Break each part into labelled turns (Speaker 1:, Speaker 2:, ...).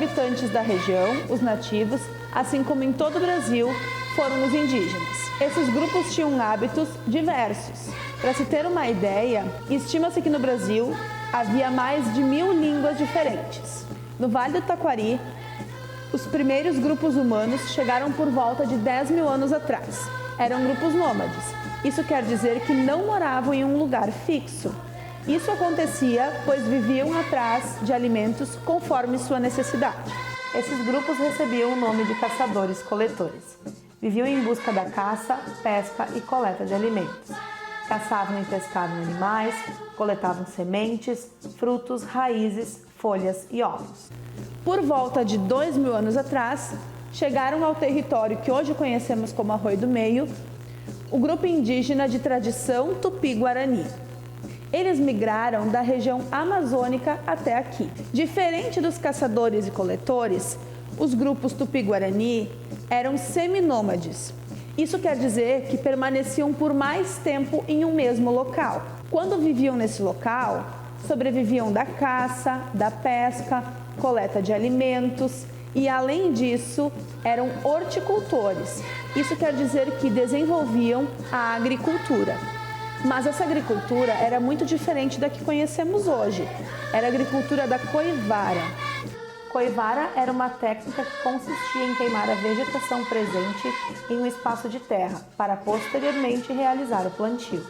Speaker 1: habitantes da região, os nativos, assim como em todo o Brasil, foram os indígenas. Esses grupos tinham hábitos diversos. Para se ter uma ideia, estima-se que no Brasil havia mais de 1000 línguas diferentes. No Vale do Taquari, os primeiros grupos humanos chegaram por volta de 10.000 anos atrás. Eram grupos nômades. Isso quer dizer que não moravam em um lugar fixo. Isso acontecia pois viviam atrás de alimentos conforme sua necessidade. Esses grupos recebiam o nome de caçadores-coletores. Viviam em busca da caça, pesca e coleta de alimentos. Caçavam e pescavam animais, coletavam sementes, frutos, raízes, folhas e ovos. Por volta de 2.000 anos atrás, chegaram ao território que hoje conhecemos como Arroio do Meio, o grupo indígena de tradição Tupi-Guarani. Eles migraram da região amazônica até aqui. Diferente dos caçadores e coletores, os grupos Tupi-Guarani eram seminômades. Isso quer dizer que permaneciam por mais tempo em um mesmo local. Quando viviam nesse local, sobreviviam da caça, da pesca, coleta de alimentos e, além disso, eram horticultores. Isso quer dizer que desenvolviam a agricultura. Mas essa agricultura era muito diferente da que conhecemos hoje. Era a agricultura da coivara. Coivara era uma técnica que consistia em queimar a vegetação presente em um espaço de terra, para posteriormente realizar o plantio.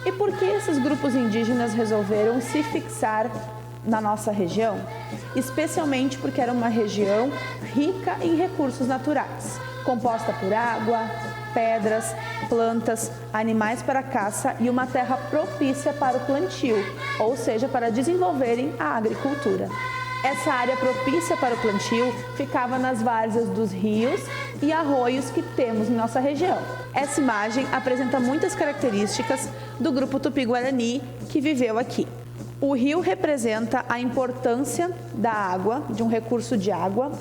Speaker 1: E por que esses grupos indígenas resolveram se fixar na nossa região? Especialmente porque era uma região rica em recursos naturais, composta por água, pedras, plantas, animais para caça e uma terra propícia para o plantio, ou seja, para desenvolverem a agricultura. Essa área propícia para o plantio ficava nas várzeas dos rios e arroios que temos em nossa região. Essa imagem apresenta muitas características do grupo Tupi-Guarani que viveu aqui. O rio representa a importância da água, de um recurso de água,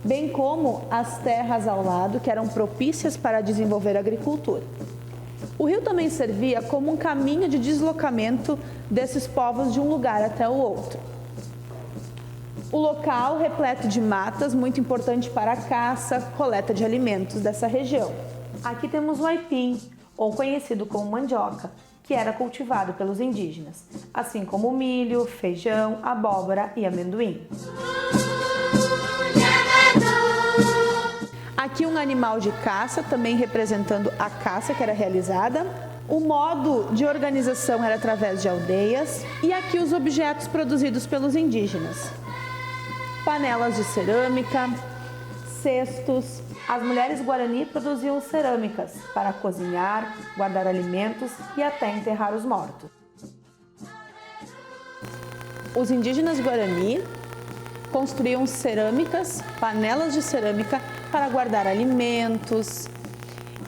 Speaker 1: bem como as terras ao lado, que eram propícias para desenvolver a agricultura. O rio também servia como um caminho de deslocamento desses povos de um lugar até o outro. O local repleto de matas, muito importante para a caça, coleta de alimentos dessa região. Aqui temos o aipim, ou conhecido como mandioca, que era cultivado pelos indígenas, assim como o milho, feijão, abóbora e amendoim. Aqui um animal de caça, também representando a caça que era realizada. O modo de organização era através de aldeias. E aqui os objetos produzidos pelos indígenas. Panelas de cerâmica, cestos. As mulheres guarani produziam cerâmicas para cozinhar, guardar alimentos e até enterrar os mortos. Os indígenas guarani construíam cerâmicas, panelas de cerâmica para guardar alimentos.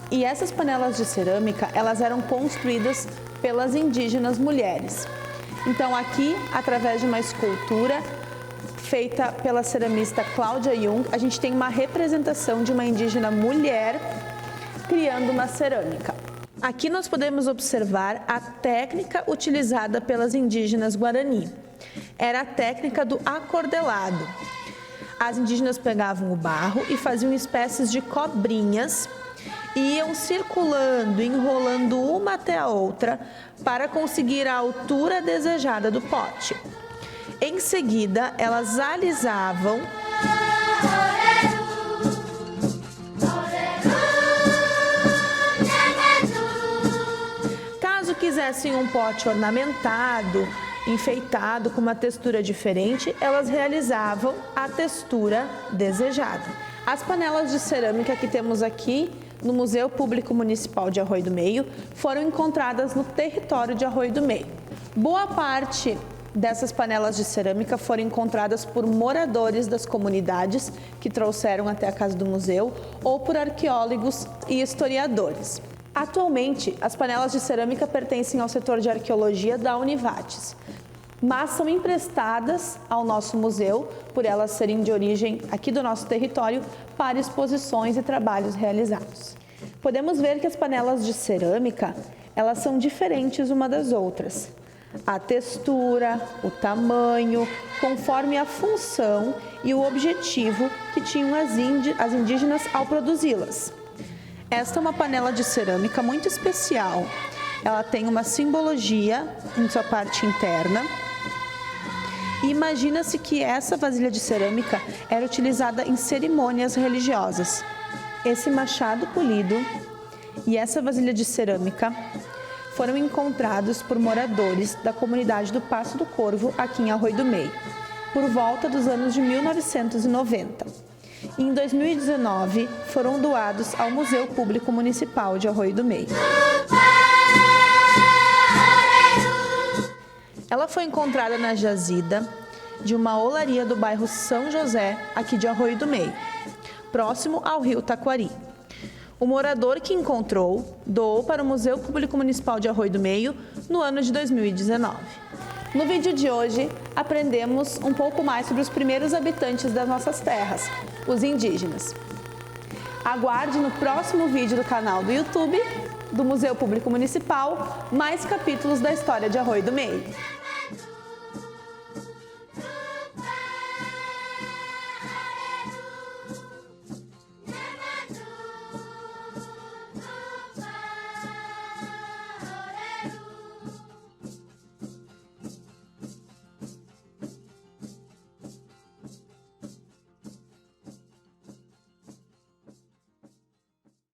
Speaker 1: E essas panelas de cerâmica, elas eram construídas pelas indígenas mulheres. Então aqui, através de uma escultura feita pela ceramista Cláudia Jung, a gente tem uma representação de uma indígena mulher criando uma cerâmica. Aqui nós podemos observar a técnica utilizada pelas indígenas guarani. Era a técnica do acordelado. As indígenas pegavam o barro e faziam espécies de cobrinhas e iam circulando, enrolando uma até a outra para conseguir a altura desejada do pote. Em seguida, elas alisavam caso quisessem um pote ornamentado, enfeitado com uma textura diferente, elas realizavam a textura desejada. As panelas de cerâmica que temos aqui no Museu Público Municipal de Arroio do Meio foram encontradas no território de Arroio do Meio. Boa parte dessas panelas de cerâmica foram encontradas por moradores das comunidades que trouxeram até a casa do museu ou por arqueólogos e historiadores. Atualmente, as panelas de cerâmica pertencem ao setor de arqueologia da Univates, mas são emprestadas ao nosso museu, por elas serem de origem aqui do nosso território, para exposições e trabalhos realizados. Podemos ver que as panelas de cerâmica, elas são diferentes uma das outras. a textura, o tamanho, conforme a função e o objetivo que tinham as indígenas ao produzi-las. Esta é uma panela de cerâmica muito especial. Ela tem uma simbologia em sua parte interna. E imagina-se que essa vasilha de cerâmica era utilizada em cerimônias religiosas. Esse machado polido e essa vasilha de cerâmica foram encontrados por moradores da comunidade do Passo do Corvo, aqui em Arroio do Meio, por volta dos anos de 1990. E em 2019, foram doados ao Museu Público Municipal de Arroio do Meio. Ela foi encontrada na jazida de uma olaria do bairro São José, aqui de Arroio do Meio, próximo ao rio Taquari. O morador que encontrou doou para o Museu Público Municipal de Arroio do Meio no ano de 2019. No vídeo de hoje, aprendemos um pouco mais sobre os primeiros habitantes das nossas terras, os indígenas. Aguarde no próximo vídeo do canal do YouTube do Museu Público Municipal mais capítulos da história de Arroio do Meio.